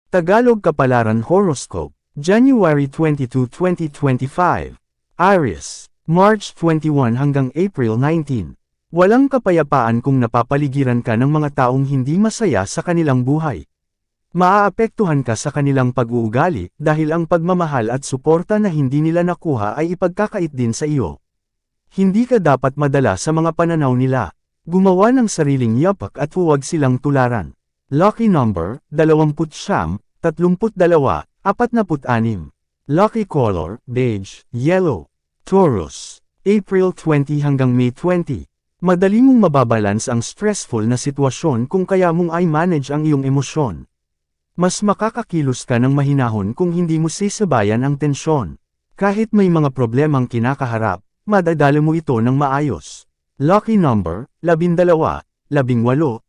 Tagalog Kapalaran Horoscope, January 22, 2025. Aries, March 21 hanggang April 19. Walang kapayapaan kung napapaligiran ka ng mga taong hindi masaya sa kanilang buhay. Maaapektuhan ka sa kanilang pag-uugali dahil ang pagmamahal at suporta na hindi nila nakuha ay ipagkakait din sa iyo. Hindi ka dapat madala sa mga pananaw nila. Gumawa ng sariling yapak at huwag silang tularan. Lucky number, 29, 32, 46. Lucky color, beige, yellow. Taurus, April 20 hanggang May 20. Madali mong mababalance ang stressful na sitwasyon kung kaya mong i-manage ang iyong emosyon. Mas makakakilos ka ng mahinahon kung hindi mo sisabayan ang tensyon. Kahit may mga problemang kinakaharap, madadala mo ito ng maayos. Lucky number, 12, 18,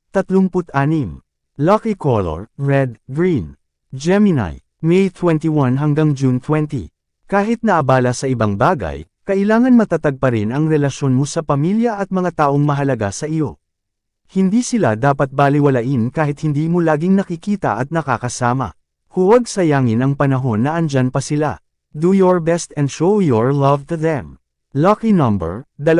36. Lucky color, red, green. Gemini, May 21 hanggang June 20. Kahit naabala sa ibang bagay, kailangan matatag pa rin ang relasyon mo sa pamilya at mga taong mahalaga sa iyo. Hindi sila dapat baliwalain kahit hindi mo laging nakikita at nakakasama. Huwag sayangin ang panahon na andyan pa sila. Do your best and show your love to them. Lucky number, 2,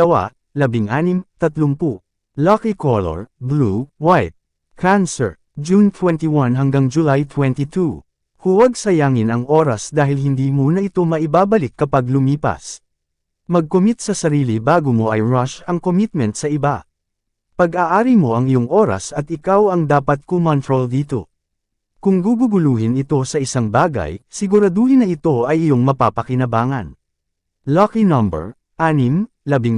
16, 30. Lucky color, blue, white. Cancer, June 21 hanggang July 22. Huwag sayangin ang oras dahil hindi mo na ito maibabalik kapag lumipas. Mag-commit sa sarili bago mo i-rush ang commitment sa iba. Pag-aari mo ang iyong oras at ikaw ang dapat kumontrol dito. Kung guguguluhin ito sa isang bagay, siguraduhin na ito ay iyong mapapakinabangan. Lucky number, 6, 18,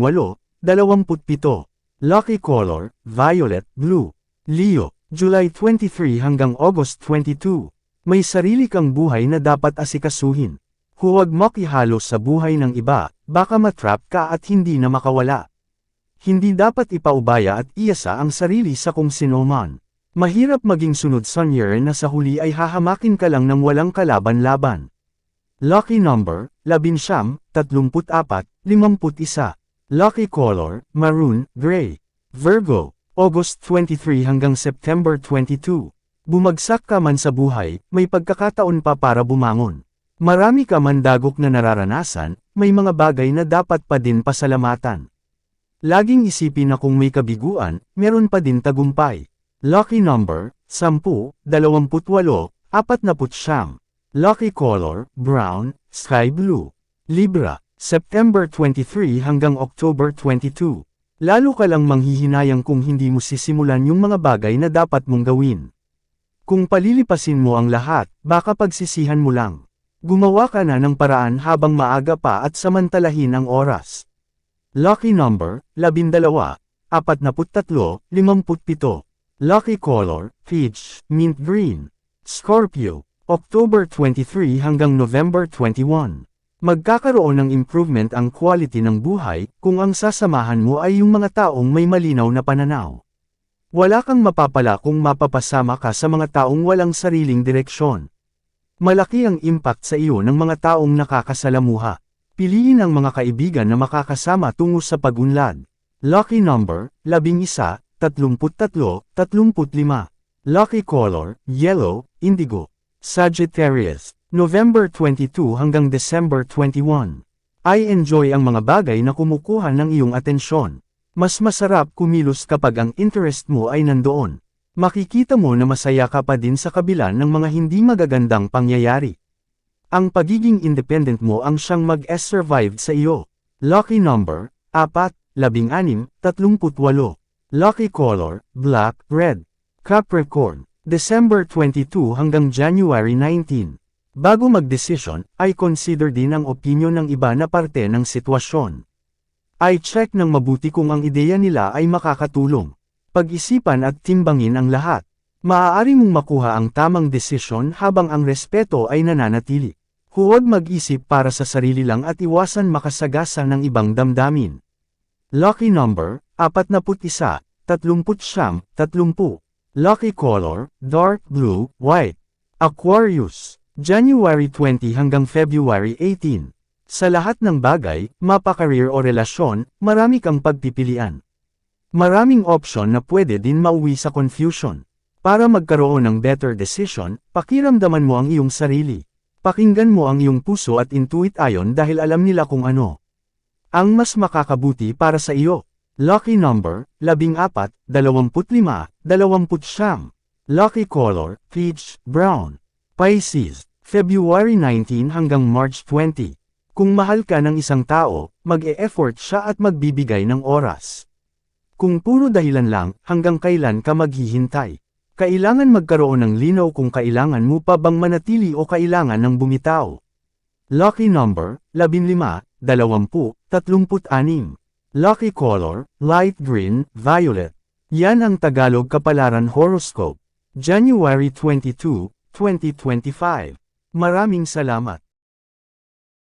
27. Lucky color, violet, blue. Leo, July 23 hanggang August 22. May sarili kang buhay na dapat asikasuhin. Huwag makihalo sa buhay ng iba, baka matrap ka at hindi na makawala. Hindi dapat ipaubaya at iasa ang sarili sa kung sino man. Mahirap maging sunod sonyer na sa huli ay hahamakin ka lang ng walang kalaban-laban. Lucky number, 11, 34, 51. Lucky color, maroon, gray. Virgo, August 23 hanggang September 22. Bumagsak ka man sa buhay, may pagkakataon pa para bumangon. Marami ka man dagok na nararanasan, may mga bagay na dapat pa din pasalamatan. Laging isipin na kung may kabiguan, meron pa din tagumpay. Lucky number, 10, 28, 49. Lucky color, brown, sky blue. Libra, September 23 hanggang October 22. Lalo ka lang manghihinayang kung hindi mo sisimulan yung mga bagay na dapat mong gawin. Kung palilipasin mo ang lahat, baka pagsisihan mo lang. Gumawa ka na ng paraan habang maaga pa at samantalahin ang oras. Lucky number, 12, 43, 57. Lucky color, peach, mint green. Scorpio, October 23 hanggang November 21. Magkakaroon ng improvement ang quality ng buhay kung ang sasamahan mo ay yung mga taong may malinaw na pananaw. Wala kang mapapala kung mapapasama ka sa mga taong walang sariling direksyon. Malaki ang impact sa iyo ng mga taong nakakasalamuha. Piliin ang mga kaibigan na makakasama tungo sa pag-unlad. Lucky number, 11, 33, 35. Lucky color, yellow, indigo. Sagittarius, November 22 hanggang December 21. I-enjoy ang mga bagay na kumukuha ng iyong atensyon. Mas masarap kumilos kapag ang interest mo ay nandoon. Makikita mo na masaya ka pa din sa kabila ng mga hindi magagandang pangyayari. Ang pagiging independent mo ang siyang mag-survive sa iyo. Lucky number, 4, 16, 38. Lucky color, black, red. Capricorn, December 22 hanggang January 19. Bago magdesisyon, ay consider din ang opinion ng iba na parte ng sitwasyon. Ay check ng mabuti kung ang ideya nila ay makakatulong. Pag-isipan at timbangin ang lahat. Maaari mong makuha ang tamang desisyon habang ang respeto ay nananatili. Huwag mag-isip para sa sarili lang at iwasan makasagasa ng ibang damdamin. Lucky number, 41, 39, 30. Lucky color, dark blue, white. Aquarius, January 20 hanggang February 18. Sa lahat ng bagay, mapa-career o relasyon, marami kang pagpipilian. Maraming option na pwede din mauwi sa confusion. Para magkaroon ng better decision, pakiramdaman mo ang iyong sarili. Pakinggan mo ang iyong puso at intuit ayon dahil alam nila kung ano ang mas makakabuti para sa iyo. Lucky number, 14, 25, 29. Lucky color, peach, brown. Pisces, February 19 hanggang March 20. Kung mahal ka ng isang tao, mag-e-effort siya at magbibigay ng oras. Kung puro dahilan lang, hanggang kailan ka maghihintay? Kailangan magkaroon ng linaw kung kailangan mo pa bang manatili o kailangan ng bumitaw. Lucky number, 15, 20, 36. Lucky color, light green, violet. Yan ang Tagalog Kapalaran Horoscope. January 22, 2025. Maraming salamat.